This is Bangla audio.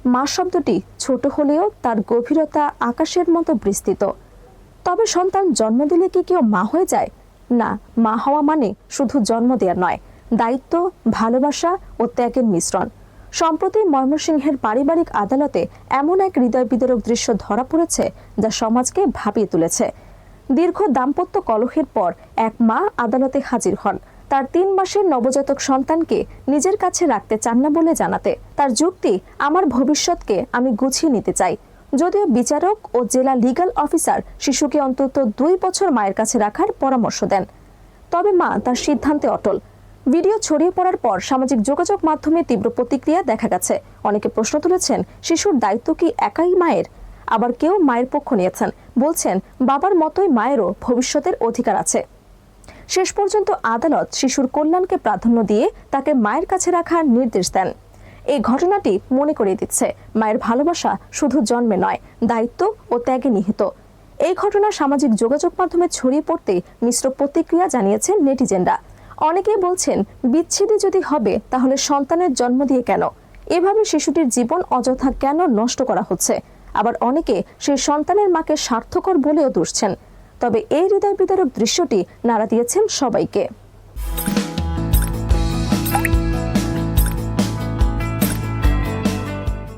মা শব্দটি ছোট হলেও তার গভীরতা আকাশের মতো বিস্তৃত। তবে সন্তান জন্ম দিলে কি কেউ মা হয়ে যায়? না, মা হওয়া মানে শুধু জন্ম দেওয়া নয়, দায়িত্ব, ভালোবাসা ও ত্যাগের মিশ্রণ। সম্প্রতি ময়মনসিংহের পারিবারিক আদালতে এমন এক হৃদয় বিদারক দৃশ্য ধরা পড়েছে যা সমাজকে ভাবিয়ে তুলেছে। দীর্ঘ দাম্পত্য কলহের পর এক মা আদালতে হাজির হন তার 3 মাসের নবজাতক সন্তানকে নিজের কাছে রাখতে চান না বলে জানাতে। তার যুক্তি, আমার ভবিষ্যৎকে আমি গুছিয়ে নিতে চাই। যদিও বিচারক ও জেলা লিগ্যাল অফিসার শিশুকে অন্তত 2 বছর মায়ের কাছে রাখার পরামর্শ দেন, তবে মা তার সিদ্ধান্তে অটল। ভিডিও ছড়িয়ে পড়ার পর সামাজিক যোগাযোগ মাধ্যমে তীব্র প্রতিক্রিয়া দেখা গেছে। অনেকে প্রশ্ন তুলেছেন, শিশুর দায়িত্ব কি একাই মায়ের? আবার কেউ মায়ের পক্ষ নিয়েছেন, বলছেন বাবার মতোই মায়েরও ভবিষ্যতের অধিকার আছে। শেষ পর্যন্ত আদালত শিশুর কল্যাণকে প্রাধান্য দিয়ে তাকে মায়ের কাছে রাখার নির্দেশ দেন। এই ঘটনাটি মনে করিয়ে দিচ্ছে, মায়ের ভালোবাসা শুধু জন্মে নয়, দায়িত্ব ও ত্যাগে নিহিত। এই ঘটনা সামাজিক যোগাযোগ মাধ্যমে ছড়িয়ে পড়তে মিশ্র প্রতিক্রিয়া জানিয়েছেন নেটিজেনরা। অনেকেই বলছেন, বিচ্ছেদই যদি হবে তাহলে সন্তানের জন্ম দিয়ে কেন? এভাবে শিশুটির জীবন অযথা কেন নষ্ট করা হচ্ছে? আবার অনেকে সেই সন্তানের মাকে স্বার্থকর বলেও দুষছেন। তবে এই হৃদয় বিদারক দৃশ্যটি নাড়া দিয়েছেন সবাইকে।